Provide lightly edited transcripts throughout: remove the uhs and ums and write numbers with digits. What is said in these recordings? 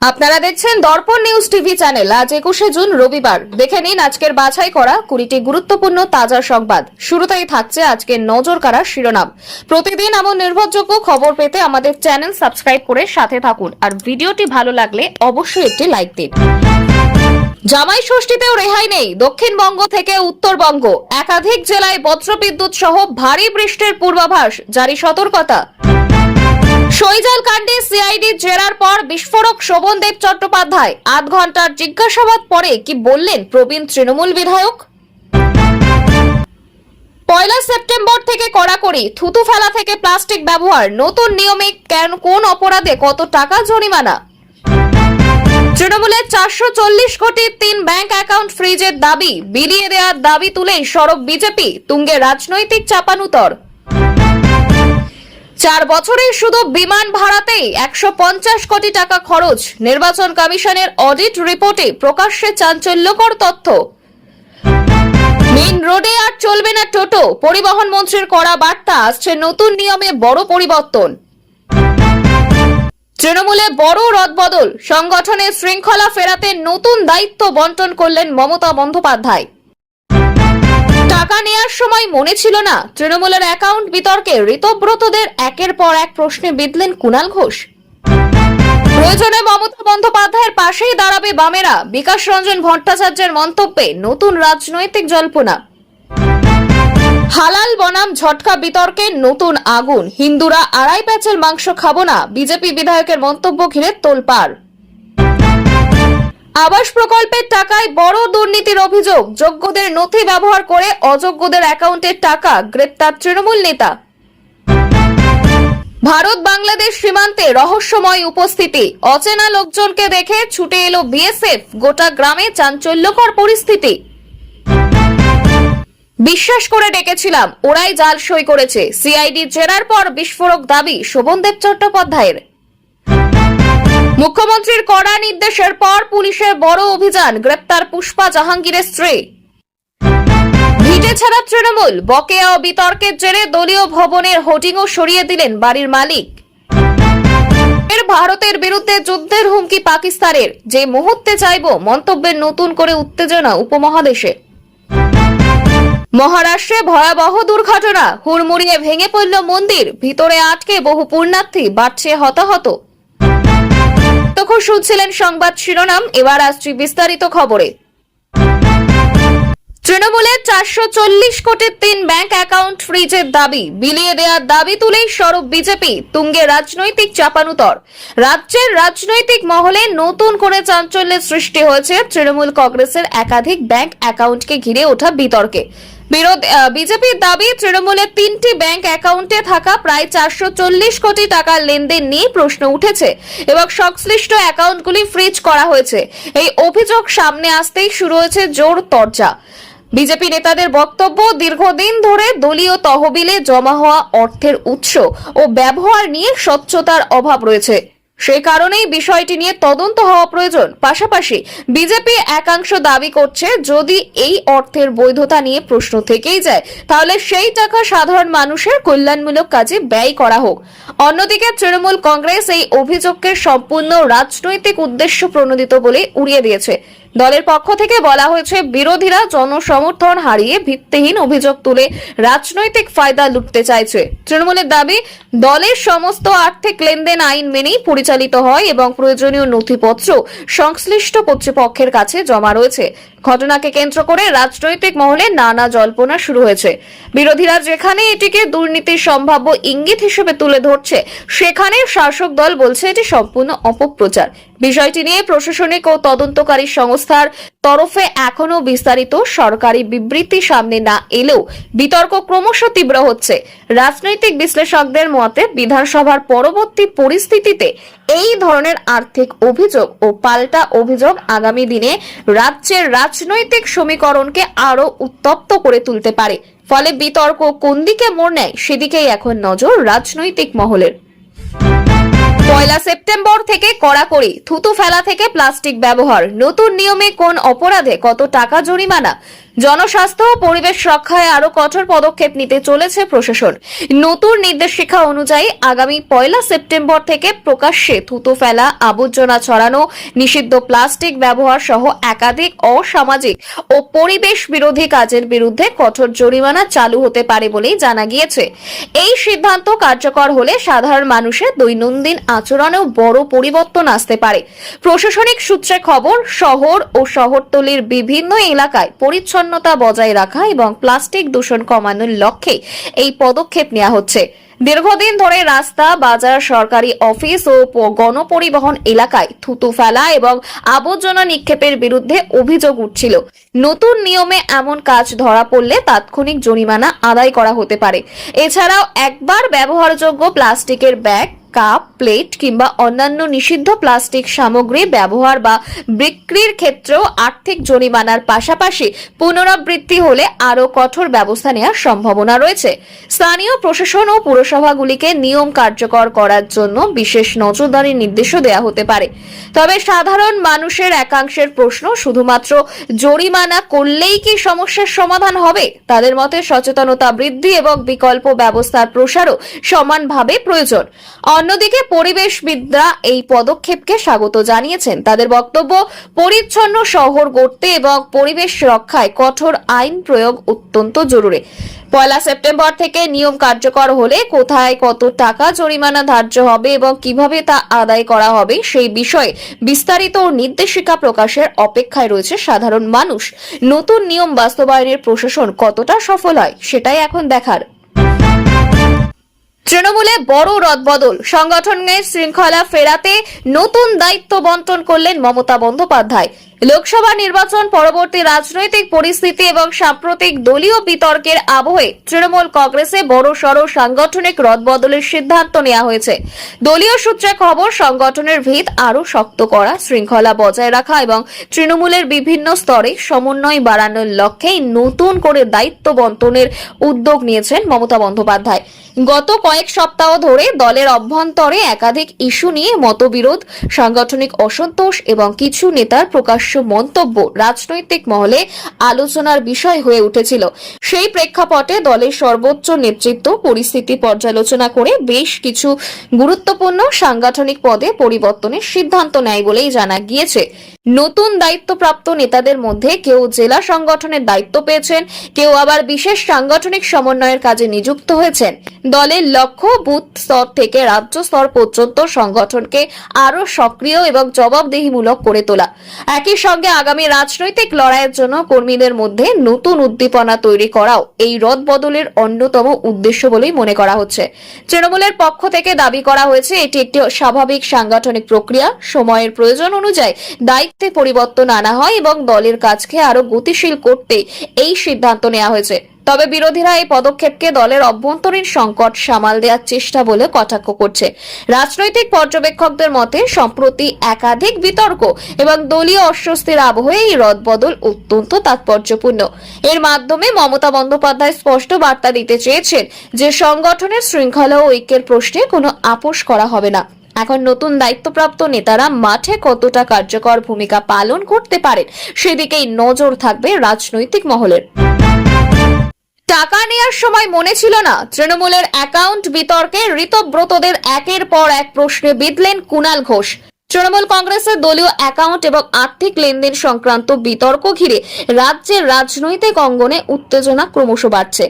আপনারা দেখছেন দর্পণ news TV channel. আজ 21শে জুন রবিবার। দেখে নিন আজকের বাছাই করা 20টি গুরুত্বপূর্ণ তাজা সংবাদ। শুরুতেই থাকছে আজকের নজর কাড়া শিরোনাম। প্রতিদিন এমন নির্ভরযোগ্য খবর পেতে আমাদের চ্যানেল সাবস্ক্রাইব করে সাথে থাকুন, আর ভিডিওটি ভালো লাগলে অবশ্যই একটি লাইক দিন। জামাই ষষ্ঠীতেও রেহাই নেই দক্ষিণবঙ্গ থেকে উত্তরবঙ্গ। একাধিক জেলায় বজ্রবিদ্যুৎ সহ ভারী বৃষ্টির পূর্বাভাস, জারি সতর্কতা। শৈজাল কাণ্ডে সিআইডি জেরার পর বিস্ফোরক শোভনদেব চট্টোপাধ্যায়। 8 ঘন্টার জিজ্ঞাসাবাদ পরে কি বললেন প্রবীণ তৃণমূল বিধায়ক? 1 সেপ্টেম্বর থেকে কড়াকড়ি, থুতু ফেলা থেকে প্লাস্টিক ব্যবহার। নতুন নিয়মে কোন অপরাধে কত টাকা জরিমানা? তৃণমূলের 440 কোটির 3 ব্যাংক অ্যাকাউন্ট ফ্রিজের দাবি, বিলিয়ে দেওয়ার দাবি তুলেই সরব বিজেপি। তুঙ্গে রাজনৈতিক চাপানুতর। 4 বছরে শুধু বিমান ভাড়াতেই 150 কোটি টাকা খরচ। নির্বাচন কমিশনের অডিট রিপোর্টে প্রকাশ্যে চাঞ্চল্যকর তথ্য। মেইন রোডে আর চলবে না টোটো, পরিবহন মন্ত্রীর কড়া বার্তা। আসছে নতুন নিয়মে বড় পরিবর্তন। তৃণমূলে বড় রদবদল, সংগঠনের শৃঙ্খলা ফেরাতে নতুন দায়িত্ব বন্টন করলেন মমতা বন্দ্যোপাধ্যায়। টাকা নেওয়ার সময় মনে ছিল না তৃণমূলের অ্যাকাউন্ট বিতর্কে ঋতব্রতদের একের পর এক প্রশ্নে বিঁধলেন কুণাল ঘোষ। প্রয়োজনে মমতা বন্দ্যোপাধ্যায়ের পাশেই দাঁড়াবে বামেরা, বিকাশ রঞ্জন ভট্টাচার্যের মন্তব্যে নতুন রাজনৈতিক জল্পনা। হালাল বনাম ঝটকা বিতর্কে নতুন আগুন, হিন্দুরা আড়াই প্যাচের মাংস খাবো না, বিজেপি বিধায়কের মন্তব্য ঘিরে তোলপাড়। আবাস প্রকল্পের টাকায় বড় দুর্নীতির অভিযোগ, যোগ্যদের নথি ব্যবহার করে অযোগ্যদের অ্যাকাউন্টের টাকা, গ্রেপ্তার তৃণমূল নেতা। ভারত বাংলাদেশ সীমান্তে রহস্যময় উপস্থিতি, অচেনা লোকজনকে দেখে ছুটে এলো বিএসএফ, গোটা গ্রামে চাঞ্চল্যকর পরিস্থিতি। বিশ্বাস করে ডেকেছিলাম, ওরাই জাল সই করেছে। সিআইডি জেরার পর বিস্ফোরক দাবি শোভনদেব চট্টোপাধ্যায়ের। মুখ্যমন্ত্রীর কড়া নির্দেশের পর পুলিশের বড় অভিযান, গ্রেপ্তার পুষ্পা জাহাঙ্গীরের স্ত্রী। ভিটে ছাড়া তৃণমূল, বকেয়া ও বিতর্কের জেরে দলীয় ভবনের হোর্ডিংও সরিয়ে দিলেন বাড়ির মালিক। ভারতের বিরুদ্ধে যুদ্ধের হুমকি পাকিস্তানের, যে মুহূর্তে চাইব, মন্তব্যের নতুন করে উত্তেজনা উপমহাদেশে। মহারাষ্ট্রে ভয়াবহ দুর্ঘটনা, হুড়মুড়িয়ে ভেঙে পড়ল মন্দির, ভিতরে আটকে বহু পুণ্যার্থী, বাড়ছে হতাহত। তখন শুনছিলেন সংবাদ শিরোনাম, এবার আসছি বিস্তারিত খবরে। তৃণমূলের 440 কোটির 3 ব্যাংক অ্যাকাউন্ট ফ্রিজের দাবি, বিলিয়ে দেওয়ার দাবি তুলেই সরব বিজেপি। তুঙ্গে রাজনৈতিক চাপানুতর। রাজ্যের রাজনৈতিক মহলে নতুন করে চাঞ্চল্যের সৃষ্টি হয়েছে তৃণমূল কংগ্রেসের একাধিক ব্যাংক অ্যাকাউন্টকে ঘিরে ওঠা বিতর্কে। বিজেপির দাবি, তৃণমূলের 3টি ব্যাংক অ্যাকাউন্টে থাকা প্রায় 440 কোটি টাকার লেনদেন নিয়ে প্রশ্ন উঠেছে এবং সংশ্লিষ্ট অ্যাকাউন্টগুলি ফ্রিজ করা হয়েছে। এই অভিযোগ সামনে আসতেই শুরু হয়েছে জোর তরজা। বিজেপি নেতাদের বক্তব্য, দীর্ঘদিন ধরে দলীয় তহবিলে জমা হওয়া অর্থের উৎস ও ব্যবহার নিয়ে স্বচ্ছতার অভাব রয়েছে। সেই কারণেই বিষয়টি নিয়ে তদন্ত হওয়া প্রয়োজন। পাশাপাশি বিজেপি একাংশ দাবি করছে, যদি এই অর্থের বৈধতা নিয়ে প্রশ্ন থেকেই যায়, তাহলে সেই টাকা সাধারণ মানুষের কল্যাণমূলক কাজে ব্যয় করা হোক। অন্যদিকে তৃণমূল কংগ্রেস এই অভিযোগকে সম্পূর্ণ রাজনৈতিক উদ্দেশ্য প্রণোদিত বলে উড়িয়ে দিয়েছে। দলের পক্ষ থেকে বলা হয়েছে, বিরোধীরা জনসমর্থন হারিয়ে ভিত্তিহীন অভিযোগ তুলে রাজনৈতিক ফায়দা লুটতে চাইছে। তৃণমূলের দাবি, দলের সমস্ত আর্থিক লেনদেন আইন মেনেই পরিচালিত হয় এবং প্রয়োজনীয় নথিপত্র সংশ্লিষ্ট কর্তৃপক্ষের কাছে জমা রয়েছে। ঘটনাকে কেন্দ্র করে রাজনৈতিক মহলে নানা জল্পনা শুরু হয়েছে। বিরোধীরা যেখানে এটিকে দুর্নীতির সম্ভাব্য ইঙ্গিত হিসেবে তুলে ধরছে, সেখানে শাসক দল বলছে এটি সম্পূর্ণ অপপ্রচার। বিষয়টি নিয়ে প্রশাসনিক ও তদন্তকারী সংস্থার তরফে এখনো বিস্তারিত সরকারি বিবৃতি সামনে না এলেও বিতর্ক ক্রমশ তীব্র হচ্ছে। রাজনৈতিক বিশ্লেষকদের মতে, বিধানসভার পরবর্তী পরিস্থিতিতে এই ধরনের আর্থিক অভিযোগ ও পাল্টা অভিযোগ আগামী দিনে রাজ্যের রাজনৈতিক সমীকরণকে আরো উত্তপ্ত করে তুলতে পারে। ফলে বিতর্ক কোন দিকে মোড় নেয়, সেদিকেই এখন নজর রাজনৈতিক মহলের। 1 সেপ্টেম্বর থেকে কড়াকড়ি, থুতু ফেলা থেকে প্লাস্টিক ব্যবহার। নতুন নিয়মে কোন অপরাধে কত টাকা জরিমানা? জনস্বাস্থ্য ও পরিবেশ রক্ষায় আরো কঠোর পদক্ষেপ নিতে চলেছে প্রশাসন। নতুন নির্দেশিকা অনুযায়ী আগামী 1 সেপ্টেম্বর থেকে প্রকাশ্যে থুতু ফেলা, আবর্জনা ছড়ানো, নিষিদ্ধ প্লাস্টিক ব্যবহার সহ একাধিক অসামাজিক ও পরিবেশ বিরোধী কাজের বিরুদ্ধে কঠোর জরিমানা চালু হতে পারে বলেই জানা গিয়েছে। এই সিদ্ধান্ত কার্যকর হলে সাধারণ মানুষের দৈনন্দিন আচরণেও বড় পরিবর্তন আসতে পারে। প্রশাসনিক সূত্রে খবর, শহর ও শহরতলির বিভিন্ন এলাকায় পরিচ্ছন্নতা বজায় রাখা এবং প্লাস্টিক দূষণ কমানোর লক্ষ্যে এই পদক্ষেপ নেওয়া হচ্ছে। দীর্ঘদিন ধরে রাস্তা, বাজার, সরকারি অফিস ও গণপরিবহন এলাকায় থুতু ফেলা এবং আবর্জনা নিক্ষেপের বিরুদ্ধে অভিযোগ উঠছিল। নতুন নিয়মে এমন কাজ ধরা পড়লে তাৎক্ষণিক জরিমানা আদায় করা হতে পারে। এছাড়াও একবার ব্যবহারযোগ্য প্লাস্টিকের ব্যাগ, কাপ, প্লেট কিংবা অন্যান্য নিষিদ্ধ প্লাস্টিক সামগ্রী ব্যবহার বা বিক্রির ক্ষেত্রেও আর্থিক জরিমানার পাশাপাশি পুনরাবৃত্তি হলে আরও কঠোর ব্যবস্থা নেওয়ার সম্ভাবনা রয়েছে। স্থানীয় প্রশাসন ও পুরসভাগুলিকে নিয়ম কার্যকর করার জন্য বিশেষ নজরদারির নির্দেশও দেওয়া হতে পারে। তবে সাধারণ মানুষের একাংশের প্রশ্ন, শুধুমাত্র জরিমানা করলেই কি সমস্যার সমাধান হবে? তাদের মতে সচেতনতা বৃদ্ধি এবং বিকল্প ব্যবস্থার প্রসারও সমানভাবে প্রয়োজন। অন্যদিকে পরিবেশবিদরা এই পদক্ষেপকে স্বাগত জানিয়েছেন। তাদের বক্তব্য, পরিচ্ছন্ন শহর গড়তে এবং পরিবেশ রক্ষায় কঠোর আইন প্রয়োগ অত্যন্ত জরুরি। 1 সেপ্টেম্বর থেকে নিয়ম কার্যকর হলে কোথায় কত টাকা জরিমানা ধার্য হবে এবং কিভাবে তা আদায় করা হবে সেই বিষয়ে বিস্তারিত নির্দেশিকা প্রকাশের অপেক্ষায় রয়েছে সাধারণ মানুষ। নতুন নিয়ম বাস্তবায়নের প্রশাসন কতটা সফল হয় সেটাই এখন দেখার। তৃণমূলে বড় রদবদল, সংগঠনের শৃঙ্খলা ফেরাতে নতুন দায়িত্ব বন্টন করলেন মমতা বন্দ্যোপাধ্যায়। লোকসভা নির্বাচন পরবর্তী রাজনৈতিক পরিস্থিতি এবং সাম্প্রতিক দলীয় বিতর্কের আবহে তৃণমূল কংগ্রেসে বড়সড় সাংগঠনিক রদবদলের সিদ্ধান্ত নেওয়া হয়েছে। দলীয় সূত্রে খবর, সংগঠনের ভিত আরও শক্ত করা, শৃঙ্খলা বজায় রাখা এবং তৃণমূলের বিভিন্ন স্তরে সমন্বয় বাড়ানোর লক্ষ্যেই নতুন করে দায়িত্ব বন্টনের উদ্যোগ নিয়েছেন মমতা বন্দ্যোপাধ্যায়। গত কয়েক সপ্তাহ ধরে দলের অভ্যন্তরে একাধিক ইস্যু নিয়ে মতবিরোধ, সাংগঠনিক অসন্তোষ এবং কিছু নেতার প্রকাশ্য মন্তব্য রাজনৈতিক মহলে আলোচনার বিষয় হয়ে উঠেছিল। সেই প্রেক্ষাপটে দলের সর্বোচ্চ নেতৃত্ব পরিস্থিতি পর্যালোচনা করে বেশ কিছু গুরুত্বপূর্ণ সাংগঠনিক পদে পরিবর্তনের সিদ্ধান্ত নেয় বলেই জানা গিয়েছে। নতুন দায়িত্বপ্রাপ্ত নেতাদের মধ্যে কেউ জেলা সংগঠনের দায়িত্ব পেয়েছেন, কেউ আবার বিশেষ সাংগঠনিক সমন্বয়ের কাজে নিযুক্ত হয়েছেন। দলের লক্ষ্য বুথ স্তর থেকে রাজ্য স্তর পর্যন্ত সংগঠনকে আরো সক্রিয় এবং জবাবদিহিমূলক করে তোলা। একই সঙ্গে আগামী রাজনৈতিক লড়াইয়ের জন্য কর্মীদের মধ্যে নতুন উদ্দীপনা তৈরি করাও এই রদবদলের অন্যতম উদ্দেশ্য বলেই মনে করা হচ্ছে। তৃণমূলের পক্ষ থেকে দাবি করা হয়েছে এটি একটি স্বাভাবিক সাংগঠনিক প্রক্রিয়া। সময়ের প্রয়োজন অনুযায়ী দায়িত্বে পরিবর্তন আনা হয় এবং দলের কাজকে আরো গতিশীল করতে এই সিদ্ধান্ত নেওয়া হয়েছে। তবে বিরোধীরা এই পদক্ষেপকে দলের অভ্যন্তরীণ সংকট সামাল দেওয়ার চেষ্টা বলে কটাক্ষ করছে। রাজনৈতিক পর্যবেক্ষকদের মতে সম্প্রতি একাধিক বিতর্ক এবং দলীয় অস্বস্তির আবহে এই রদবদল অত্যন্ত তাৎপর্যপূর্ণ। এর মাধ্যমে মমতা বন্দ্যোপাধ্যায় স্পষ্ট বার্তা দিতে চেয়েছেন যে সংগঠনের শৃঙ্খলা ও ঐক্যের প্রশ্নে কোনো আপোষ করা হবে না। এখন নতুন দায়িত্বপ্রাপ্ত নেতারা মাঠে কতটা কার্যকর ভূমিকা পালন করতে পারেন সেদিকেই নজর থাকবে রাজনৈতিক মহলের। টাকা নেওয়ার সময় মনে ছিল না, তৃণমূলের অ্যাকাউন্ট বিতর্কে ঋতব্রতদের একের পর এক প্রশ্নে বিঁধলেন কুণাল ঘোষ। তৃণমূল কংগ্রেসের দলীয় অ্যাকাউন্ট এবং আর্থিক লেনদেন সংক্রান্ত বিতর্ক ঘিরে রাজ্যের রাজনৈতিক অঙ্গনে উত্তেজনা ক্রমশ বাড়ছে।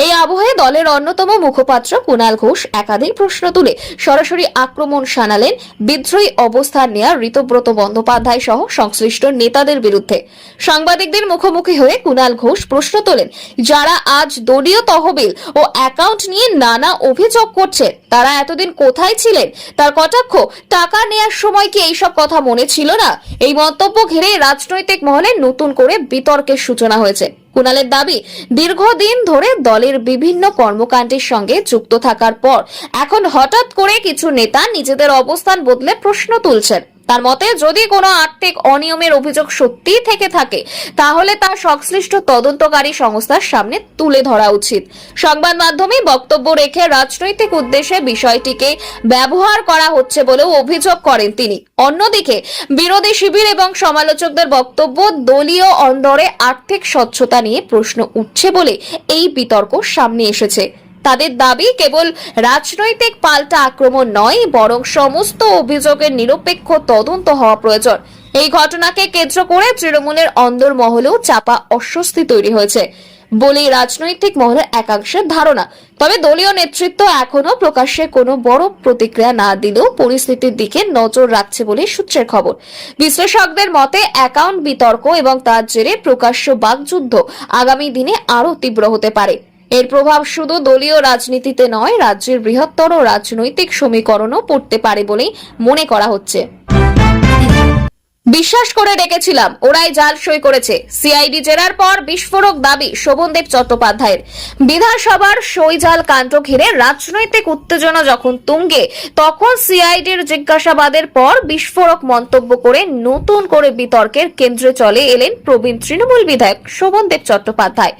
এই আবহে দলের অন্যতম মুখপাত্র কুণাল ঘোষ একাধিক প্রশ্ন তুলে সরাসরি আক্রমণ শানালেন বিদ্রোহী অবস্থান নেওয়া ঋতব্রত বন্দ্যোপাধ্যায় সহ সংশ্লিষ্ট নেতাদের বিরুদ্ধে। সাংবাদিকদের মুখোমুখি হয়ে কুণাল ঘোষ প্রশ্ন তোলেন, যারা আজ দলীয় তহবিল ও অ্যাকাউন্ট নিয়ে নানা অভিযোগ করছে তারা এতদিন কোথায় ছিলেন? তার কটাক্ষ, টাকা নেওয়ার সময় কি এইসব কথা মনে ছিল না? এই মন্তব্য ঘিরে রাজনৈতিক মহলে নতুন করে বিতর্কের সূচনা হয়েছে। কুণালের দাবি, দীর্ঘদিন ধরে দলের বিভিন্ন কর্মকাণ্ডের সঙ্গে যুক্ত থাকার পর এখন হঠাৎ করে কিছু নেতা নিজেদের অবস্থান বদলে প্রশ্ন তুলছেন। তার মতে যদি কোনো আর্থিক অনিয়মের অভিযোগ সত্যিই থেকে থাকে তাহলে তা সংশ্লিষ্ট তদন্তকারী সংস্থার সামনে তুলে ধরা উচিত। সংবাদ মাধ্যমে বক্তব্য রেখে রাজনৈতিক উদ্দেশ্যে বিষয়টিকে ব্যবহার করা হচ্ছে বলেও অভিযোগ করেন তিনি। অন্যদিকে বিরোধী শিবির এবং সমালোচকদের বক্তব্য, দলীয় অন্দরে আর্থিক স্বচ্ছতা নিয়ে প্রশ্ন উঠছে বলে এই বিতর্ক সামনে এসেছে। তাদের দাবি কেবল রাজনৈতিক পাল্টা আক্রমণ নয়, বরং সমস্ত অভিযোগের নিরপেক্ষ তদন্ত হওয়া প্রয়োজন। এই ঘটনাকে কেন্দ্র করে তৃণমূলের অন্দরমহলেও চাপা অস্বস্তি তৈরি হয়েছে বলেই রাজনৈতিক মহলের একাংশের ধারণা। তবে দলীয় নেতৃত্ব এখনো প্রকাশ্যে কোনো বড় প্রতিক্রিয়া না দিলেও পরিস্থিতির দিকে নজর রাখছে বলে সূত্রের খবর। বিশ্লেষকদের মতে অ্যাকাউন্ট বিতর্ক এবং তার জেরে প্রকাশ্য বাকযুদ্ধ আগামী দিনে আরো তীব্র হতে পারে। এর প্রভাব শুধু দলীয় রাজনীতিতে নয়, রাজ্যের বৃহত্তর রাজনৈতিক সমীকরণও পড়তে পারে বলেই মনে করা হচ্ছে। বিশ্বাস করে ডেকেছিলাম, ওরাই জাল সই করেছে। সিআইডি জেরার পর বিস্ফোরক দাবি শোভনদেব চট্টোপাধ্যায়ের। বিধানসভার সই জাল কাণ্ড ঘিরে রাজনৈতিক উত্তেজনা যখন তুঙ্গে, তখন সিআইডির জিজ্ঞাসাবাদের পর বিস্ফোরক মন্তব্য করে নতুন করে বিতর্কের কেন্দ্রে চলে এলেন প্রবীণ তৃণমূল বিধায়ক শোভনদেব চট্টোপাধ্যায়।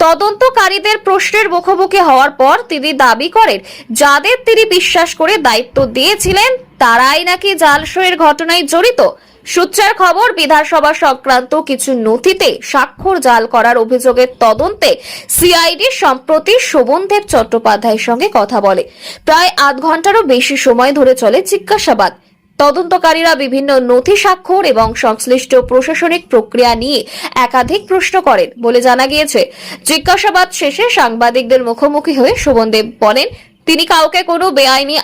তদন্তকারীদের প্রশ্নের মুখোমুখি হওয়ার পর তিনি দাবি করেন, যাদের তিনি বিশ্বাস করে দায়িত্ব দিয়েছিলেন তারাই নাকি জাল সইয়ের ঘটনায় জড়িত। সূত্রের খবর, বিধানসভা সংক্রান্ত কিছু নথিতে স্বাক্ষর জাল করার অভিযোগের তদন্তে সিআইডি সম্প্রতি শোভনদেব চট্টোপাধ্যায়ের সঙ্গে কথা বলে। প্রায় আধ ঘন্টারও বেশি সময় ধরে চলে জিজ্ঞাসাবাদ। তদন্তকারীরা বিভিন্ন নথি স্বাক্ষর এবং সংশ্লিষ্ট প্রশাসনিক প্রক্রিয়া নিয়ে একাধিক প্রশ্ন করেন বলে জানা গিয়েছে। জিজ্ঞাসাবাদ শেষে সাংবাদিকদের মুখোমুখি হয়ে শোভনদেব বলেন, তিনি কাউকে কোনো বেআইনি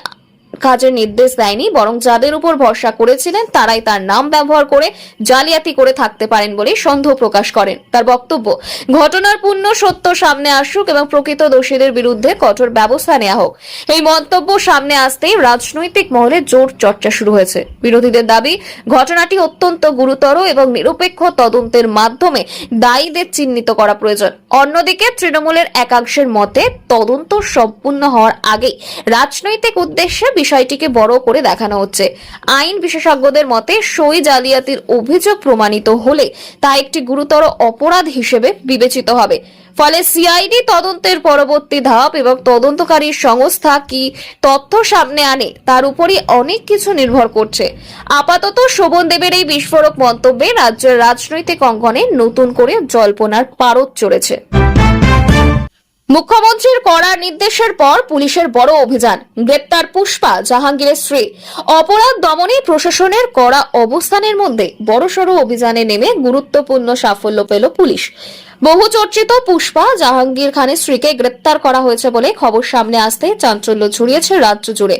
কাজের নির্দেশ দেয়নি, বরং যাদের উপর ভরসা করেছিলেন তারাই তার নাম ব্যবহার করে জালিয়াতি করে থাকতে পারেন বলে সন্দেহ প্রকাশ করেন। তার বক্তব্য, ঘটনার পূর্ণ সত্য সামনে আসুক এবং প্রকৃত দোষীদের বিরুদ্ধে কঠোর ব্যবস্থা নেওয়া হোক। এই মন্তব্য সামনে আসতেই রাজনৈতিক মহলে জোর চর্চা শুরু হয়েছে। বিরোধীদের দাবি, ঘটনাটি অত্যন্ত গুরুতর এবং নিরপেক্ষ তদন্তের মাধ্যমে দায়ীদের চিহ্নিত করা প্রয়োজন। অন্যদিকে তৃণমূলের একাংশের মতে তদন্ত সম্পূর্ণ হওয়ার আগেই রাজনৈতিক উদ্দেশ্যে বিষয়টিকে বড় করে দেখানো হচ্ছে। আইন বিশেষজ্ঞদের মতে সই জালিয়াতির অভিযোগ প্রমাণিত হলে তা একটি গুরুতর অপরাধ হিসেবে বিবেচিত হবে। ফলে সিআইডি তদন্তের পরবর্তী ধাপ এবং তদন্তকারী সংস্থা কি তথ্য সামনে আনে তার উপরই অনেক কিছু নির্ভর করছে। আপাতত শোভনদেবের এই বিস্ফোরক মন্তব্যে রাজ্যের রাজনৈতিক অঙ্গনে নতুন করে জল্পনার পারদ চড়েছে। মুখ্যমন্ত্রীর কড়া নির্দেশের পর পুলিশের বড় অভিযান, গ্রেপ্তার পুষ্পা, জাহাঙ্গীরের স্ত্রী। অপরাধ দমনে প্রশাসনের কড়া অবস্থানের মধ্যে বড়সড় অভিযানে নেমে গুরুত্বপূর্ণ সাফল্য পেল পুলিশ। বহু চর্চিত পুষ্পা জাহাঙ্গীর খানের স্ত্রীকে গ্রেপ্তার করা হয়েছে বলে খবর সামনে আসতে চাঞ্চল্য ছড়িয়েছে রাজ্য জুড়ে।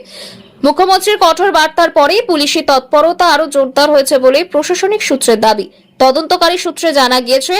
মুখ্যমন্ত্রীর কঠোর বার্তার পরেই পুলিশি তৎপরতা আরো জোরদার হয়েছে বলে প্রশাসনিক সূত্রের দাবি। তদন্তকারী সূত্রে জানা গিয়েছে,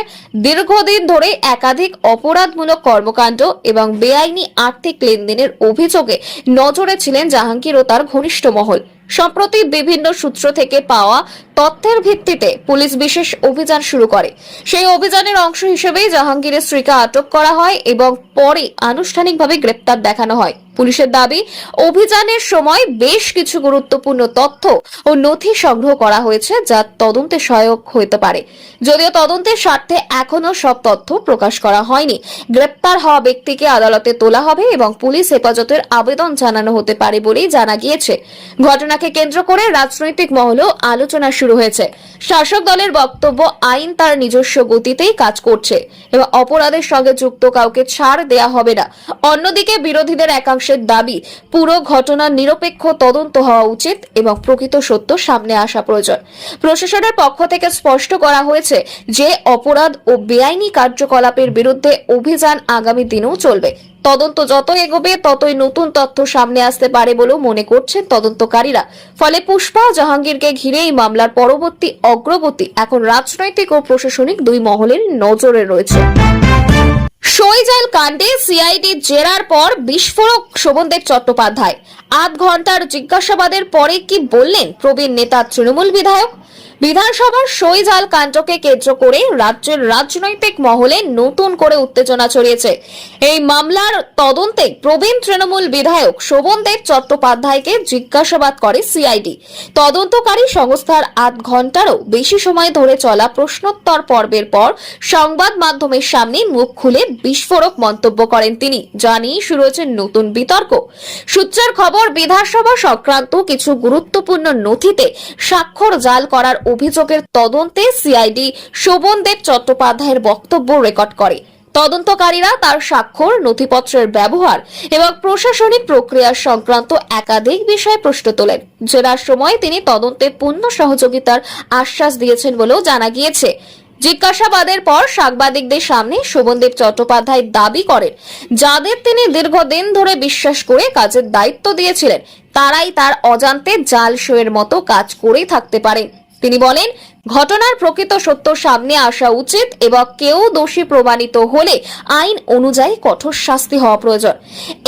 দীর্ঘদিন ধরে একাধিক অপরাধমূলক কর্মকাণ্ড এবং বেআইনি আর্থিক লেনদেনের অভিযোগে নজরে ছিলেন জাহাঙ্গীর ও তার ঘনিষ্ঠ মহল। সম্প্রতি বিভিন্ন সূত্র থেকে পাওয়া তথ্যের ভিত্তিতে পুলিশ বিশেষ অভিযান শুরু করে। সেই অভিযানের অংশ হিসেবেই জাহাঙ্গীরের স্ত্রীকে আটক করা হয় এবং পরে আনুষ্ঠানিকভাবে গ্রেপ্তার দেখানো হয়। পুলিশের দাবি, অভিযানের সময় বেশ কিছু গুরুত্বপূর্ণ তথ্য ও নথি সংগ্রহ করা হয়েছে যা তদন্তে সহায়ক হতে পারে। যদিও তদন্তের স্বার্থে এখনো সব তথ্য প্রকাশ করা হয়নি। গ্রেপ্তার হওয়া ব্যক্তিকে আদালতে তোলা হবে এবং পুলিশ হেফাজতের আবেদন জানানো হতে পারে বলেই জানা গিয়েছে। ঘটনাকে কেন্দ্র করে রাজনৈতিক মহলেও আলোচনা শুরু হয়েছে। শাসক দলের বক্তব্য, আইন তার নিজস্ব গতিতেই কাজ করছে এবং অপরাধের সঙ্গে যুক্ত কাউকে ছাড় দেয়া হবে না। অন্যদিকে বিরোধীদের একাংশের দাবি, পুরো ঘটনার নিরপেক্ষ তদন্ত হওয়া উচিত এবং প্রকৃত সত্য সামনে আসা প্রয়োজন। প্রশাসনের পক্ষ থেকে স্পষ্ট করা হয়েছে যে অপরাধ ও বেআইনি কার্যকলাপের বিরুদ্ধে অভিযান আগামী দিনেও চলবে। তদন্ত যত এগোবে ততই নতুন তথ্য সামনে আসতে পারে বলেও মনে করছেন তদন্তকারীরা। ফলে পুষ্পা জাহাঙ্গীরকে ঘিরে এই মামলার পরবর্তী অগ্রগতি এখন রাজনৈতিক ও প্রশাসনিক দুই মহলের নজরে রয়েছে। সইজাল কাণ্ডে সিআইডি জেরার পর বিস্ফোরক শোভনদেব চট্টোপাধ্যায়। আধ ঘন্টার জিজ্ঞাসাবাদের পরে কি বললেন প্রবীণ নেতা তৃণমূল বিধায়ক? বিধানসভার সই জাল কাণ্ডকে কেন্দ্র করে রাজ্যের রাজনৈতিক মহলে নতুন করে উত্তেজনা ছড়িয়েছে। এই মামলার তদন্তে প্রবীণ তৃণমূল বিধায়ক শোভনদেব চট্টোপাধ্যায়কে জিজ্ঞাসাবাদ করে সিআইডি। তদন্তকারী সংস্থার ৮ ঘন্টারও বেশি সময় ধরে চলা প্রশ্নোত্তর পর্বের পর সংবাদ মাধ্যমের সামনে মুখ খুলে বিস্ফোরক মন্তব্য করেন তিনি, যা নিয়ে শুরু হয়েছে নতুন বিতর্ক। সূত্রের খবর, বিধানসভা সংক্রান্ত কিছু গুরুত্বপূর্ণ নথিতে স্বাক্ষর জাল করার অভিযোগের তদন্তে সিআইডি শোভনদেব চট্টোপাধ্যায়ের বক্তব্য রেকর্ড করে। তদন্তকারীরা তার স্বাক্ষর, নথিপত্রের ব্যবহার এবং প্রশাসনিক প্রক্রিয়া সংক্রান্ত একাধিক বিষয়ে প্রশ্ন তোলেন। জেরার সময় তিনি তদন্তে পূর্ণ সহযোগিতার আশ্বাস দিয়েছেন বলেও জানা গিয়েছে। জিজ্ঞাসাবাদের পর সাংবাদিকদের সামনে শোভনদেব চট্টোপাধ্যায় দাবি করেন, যাদের তিনি দীর্ঘদিন ধরে বিশ্বাস করে কাজের দায়িত্ব দিয়েছিলেন, তারাই তার অজান্তে জাল শোয়ের মতো কাজ করেই থাকতে পারেন। তিনি বলেন, ঘটনার প্রকৃত সত্য সামনে আসা উচিত এবং কেউ দোষী প্রমাণিত হলে আইন অনুযায়ী কঠোর শাস্তি হওয়া প্রয়োজন।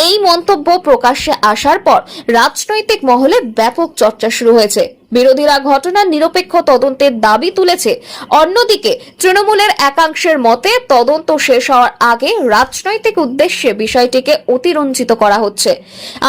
এই মন্তব্য প্রকাশ্যে আসার পর রাজনৈতিক মহলে ব্যাপক চর্চা শুরু হয়েছে। বিরোধীরা ঘটনার নিরপেক্ষ তদন্তের দাবি তুলেছে। অন্যদিকে তৃণমূলের একাংশের মতে তদন্ত শেষ হওয়ার আগে রাজনৈতিক উদ্দেশ্যে বিষয়টিকে অতিরঞ্জিত করা হচ্ছে।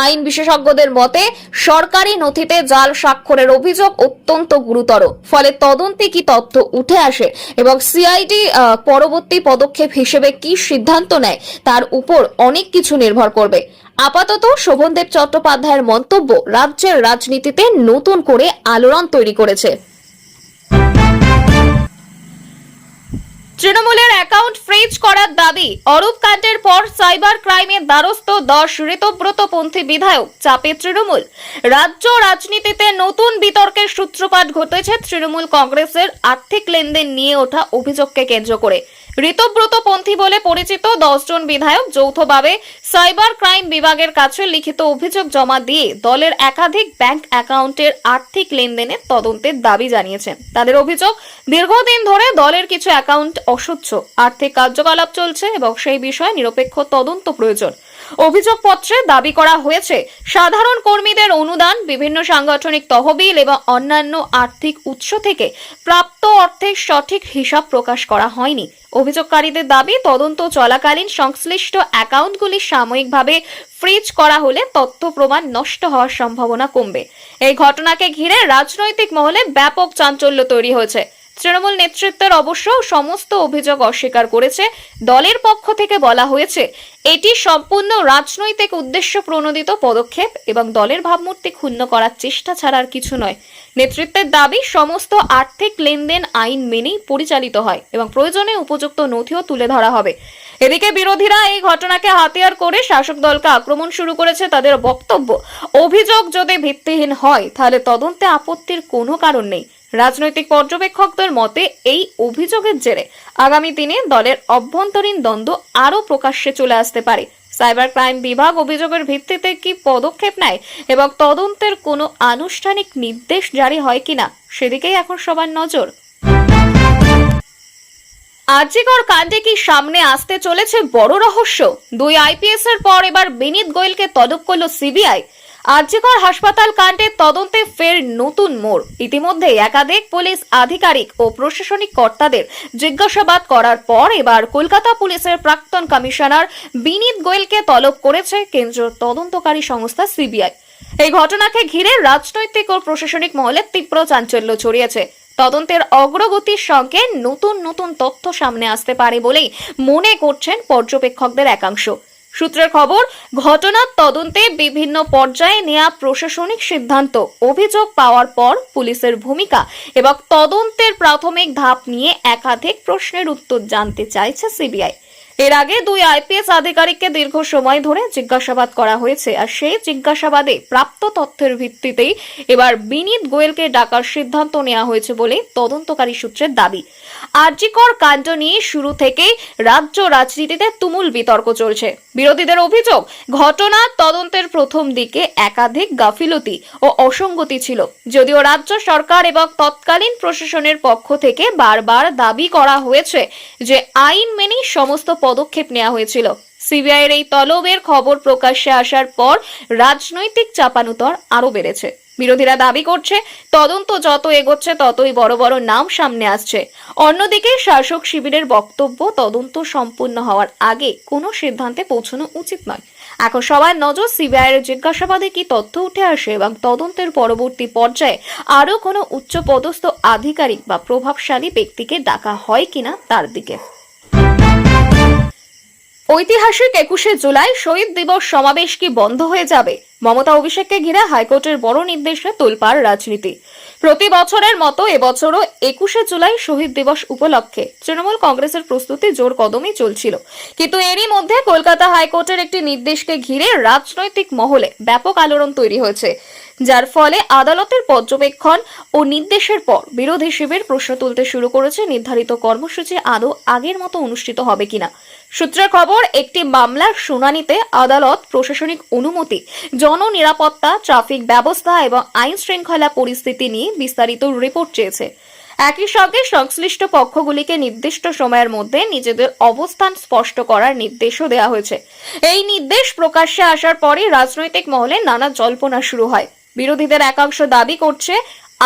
আইন বিশেষজ্ঞদের মতে সরকারি নথিতে জাল স্বাক্ষরের অভিযোগ অত্যন্ত গুরুতর। ফলে তদন্তে কি তথ্য উঠে আসে এবং সিআইডি পরবর্তী পদক্ষেপ হিসেবে কি সিদ্ধান্ত নেয় তার উপর অনেক কিছু নির্ভর করবে। আপাতত শোভনদেব চট্টোপাধ্যায়ের মন্তব্য রাজ্যের রাজনীতিতে নতুন করে আলোড়ন তৈরি করেছে। তৃণমূলের অ্যাকাউন্ট ফ্রিজ করার দাবি, অরূপ কাণ্ডের পর সাইবার ক্রাইমের দ্বারস্থ 10 ঋতব্রতপন্থী বিধায়ক, চাপে তৃণমূল। রাজ্য রাজনীতিতে নতুন বিতর্কের সূত্রপাত ঘটেছে তৃণমূল কংগ্রেসের আর্থিক লেনদেন নিয়ে ওঠা অভিযোগকে কেন্দ্র করে। ঋতব্রতপন্থী বলে পরিচিত 10 জন বিধায়ক যৌথভাবে সাইবার ক্রাইম বিভাগের কাছে লিখিত অভিযোগ জমা দিয়ে দলের একাধিক ব্যাংক অ্যাকাউন্টের আর্থিক লেনদেনের তদন্তের দাবি জানিয়েছেন। তাদের অভিযোগ, দীর্ঘদিন ধরে দলের কিছু অ্যাকাউন্ট অস্বচ্ছ আর্থিক কার্যকলাপ চলছে এবং সেই বিষয়ে নিরপেক্ষ তদন্ত প্রয়োজন। অভিযোগপত্রে দাবি করা হয়েছে, সাধারণ কর্মীদের অনুদান, বিভিন্ন সাংগঠনিক তহবিল এবং অন্যান্য আর্থিক উৎস থেকে প্রাপ্ত অর্থের সঠিক হিসাব প্রকাশ করা হয়নি। অভিযোগকারীদের দাবি, তদন্ত চলাকালীন সংশ্লিষ্ট অ্যাকাউন্টগুলি সাময়িকভাবে ফ্রিজ করা হলে তথ্য প্রমাণ নষ্ট হওয়ার সম্ভাবনা কমবে। এই ঘটনাকে ঘিরে রাজনৈতিক মহলে ব্যাপক চাঞ্চল্য তৈরি হয়েছে। তৃণমূল নেতৃত্বের অবশ্য সমস্ত অভিযোগ অস্বীকার করেছে। দলের পক্ষ থেকে বলা হয়েছে, এটি সম্পূর্ণ রাজনৈতিক উদ্দেশ্য প্রণোদিত পদক্ষেপ এবং দলের ভাবমূর্তি ক্ষুণ্ণ করার চেষ্টা ছাড়া আর কিছু নয়। নেতৃত্বের দাবি, সমস্ত আর্থিক লেনদেন আইন মেনেই পরিচালিত হয় এবং প্রয়োজনে উপযুক্ত নথিও তুলে ধরা হবে। এদিকে বিরোধীরা এই ঘটনাকে হাতিয়ার করে শাসক দলকে আক্রমণ শুরু করেছে। তাদের বক্তব্য, অভিযোগ যদি ভিত্তিহীন হয় তাহলে তদন্তে আপত্তির কোনো কারণ নেই। রাজনৈতিক পর্যবেক্ষকদের মতে এই অভিযোগের জেরে আগামী দিনে দলের অভ্যন্তরীণ দ্বন্দ্ব আরও প্রকাশ্যে চলে আসতে পারে। সাইবার ক্রাইম বিভাগ অভিযোগের ভিত্তিতে কি পদক্ষেপ নেয় এবং তদন্তের কোনো আনুষ্ঠানিক নির্দেশ জারি হয় কিনা সেদিকেই এখন সবার নজর। আরজিকর কাণ্ডে কি সামনে আসতে চলেছে বড় রহস্য? 2 আইপিএস এর পর এবার বিনীত গোয়েলকে তলব করল সিবিআই। আরজিকর হাসপাতাল কাণ্ডের তদন্তে ফের নতুন মোড়। ইতিমধ্যে একাধিক পুলিশ আধিকারিক ও প্রশাসনিক কর্তাদের জিজ্ঞাসাবাদ করার পর এবার কলকাতা পুলিশের প্রাক্তন কমিশনার বিনীত গোয়েলকে তলব করেছে কেন্দ্রীয় তদন্তকারী সংস্থা সিবিআই। এই ঘটনাকে ঘিরে রাজনৈতিক ও প্রশাসনিক মহলে তীব্র চাঞ্চল্য ছড়িয়েছে। তদন্তের অগ্রগতির সঙ্গে নতুন নতুন তথ্য সামনে আসতে পারে বলেই মনে করছেন পর্যবেক্ষকদের একাংশ। সূত্রের খবর, ঘটনার তদন্তে বিভিন্ন পর্যায়ে নেওয়া প্রশাসনিক সিদ্ধান্ত, অভিযোগ পাওয়ার পর পুলিশের ভূমিকা এবং তদন্তের প্রাথমিক ধাপ নিয়ে একাধিক প্রশ্নের উত্তর জানতে চাইছে সিবিআই। এর আগে 2 আইপিএস আধিকারিককে দীর্ঘ সময় ধরে জিজ্ঞাসাবাদ করা হয়েছে আর সেই জিজ্ঞাসাবাদে প্রাপ্ত তথ্যের ভিত্তিতেই এবার বিনীত গোয়েলকে ডাকার সিদ্ধান্ত নেওয়া হয়েছে বলে তদন্তকারী সূত্রের দাবি। আরজিকর কাণ্ড নিয়ে শুরু থেকেই রাজ্য রাজনীতিতে তুমুল বিতর্ক চলছে। বিরোধীদের অভিযোগ, ঘটনার তদন্তের প্রথম দিকে একাধিক গাফিলতি ও অসঙ্গতি ছিল, যদিও রাজ্য সরকার এবং তৎকালীন প্রশাসনের পক্ষ থেকে বারবার দাবি করা হয়েছে যে আইন মেনেই সমস্ত পদক্ষেপ নেওয়া হয়েছিল। সিবিআইয়ের এই তলবের খবর প্রকাশ্যে আসার পর রাজনৈতিক চাপানুতর আরো বেড়েছে। বিরোধীরা দাবি করছে তদন্ত যত এগোচ্ছে ততই বড় বড় নাম সামনে আসছে। অন্যদিকে শাসক শিবিরের বক্তব্য তদন্ত সম্পূর্ণ হওয়ার আগে কোনো সিদ্ধান্তে পৌঁছানো উচিত নয়। এখন সবার নজর সিবিআইয়ের জিজ্ঞাসাবাদে কি তথ্য উঠে আসে এবং তদন্তের পরবর্তী পর্যায়ে আরো কোনো উচ্চপদস্থ আধিকারিক বা প্রভাবশালী ব্যক্তিকে ডাকা হয় কিনা তার দিকে। ঐতিহাসিক 21শে জুলাই শহীদ দিবস সমাবেশ কি বন্ধ হয়ে যাবে? মমতা অভিষেককে ঘিরে হাইকোর্টের বড় নির্দেশে তোলপাড় রাজনীতি। প্রতি বছরের মতো এবছরও 21শে জুলাই শহীদ দিবস উপলক্ষে তৃণমূল কংগ্রেসের প্রস্তুতি জোর কদমে চলছিল, কিন্তু এরই মধ্যে কলকাতা হাইকোর্টের একটি নির্দেশকে ঘিরে রাজনৈতিক মহলে ব্যাপক আলোড়ন তৈরি হয়েছে, যার ফলে আদালতের পর্যবেক্ষণ ও নির্দেশের পর বিরোধী শিবির প্রশ্ন তুলতে শুরু করেছে নির্ধারিত কর্মসূচি আদৌ আগের মতো অনুষ্ঠিত হবে কিনা। সূত্রের খবর, একটি মামলার শুনানিতে আদালত প্রশাসনিক অনুমতি, জননিরাপত্তা, ট্রাফিক ব্যবস্থা এবং আইন শৃঙ্খলা পরিস্থিতি নিয়ে বিস্তারিত রিপোর্ট চেয়েছে। একই সঙ্গে সংশ্লিষ্ট পক্ষগুলিকে নির্দিষ্ট সময়ের মধ্যে নিজেদের অবস্থান স্পষ্ট করার নির্দেশও দেওয়া হয়েছে। এই নির্দেশ প্রকাশ্যে আসার পরে রাজনৈতিক মহলে নানা জল্পনা শুরু হয়। বিরোধীদের একাংশ দাবি করছে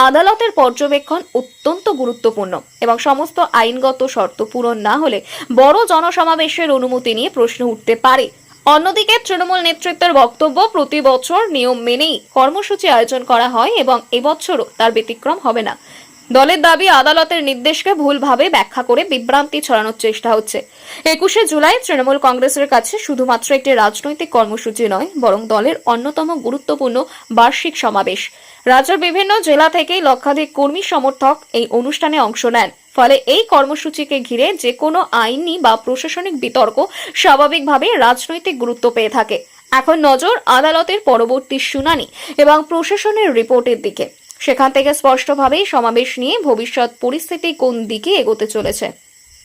আদালতের পর্যবেক্ষণ অত্যন্ত গুরুত্বপূর্ণ এবং সমস্ত আইনগত শর্ত পূরণ না হলে বড় জনসমাবেশের অনুমতি নিয়ে প্রশ্ন উঠতে পারে। অন্যদিকে তৃণমূল নেতৃত্বের বক্তব্য, প্রতি বছর নিয়ম মেনেই কর্মসূচি আয়োজন করা হয় এবং এবছরও তার ব্যতিক্রম হবে না। দলের দাবি, আদালতের নির্দেশকে ভুলভাবে ব্যাখ্যা করে বিভ্রান্তি ছড়ানোর চেষ্টা হচ্ছে। 21শে জুলাই তৃণমূল কংগ্রেসের কাছে শুধুমাত্র একটি রাজনৈতিক কর্মসূচি নয়, বরং দলের অন্যতম গুরুত্বপূর্ণ বার্ষিক সমাবেশ। রাজ্যের বিভিন্ন জেলা থেকেই লক্ষাধিক কর্মী সমর্থক এই অনুষ্ঠানে অংশ নেন। ফলে এই কর্মসূচিকে ঘিরে যে কোনো আইনি বা প্রশাসনিক বিতর্ক স্বাভাবিকভাবে রাজনৈতিক গুরুত্ব পেয়ে থাকে। এখন নজর আদালতের পরবর্তী শুনানি এবং প্রশাসনের রিপোর্টের দিকে। সেখান থেকে স্পষ্টভাবেই সমাবেশ নিয়ে ভবিষ্যৎ পরিস্থিতি কোন দিকে এগোতে চলেছে।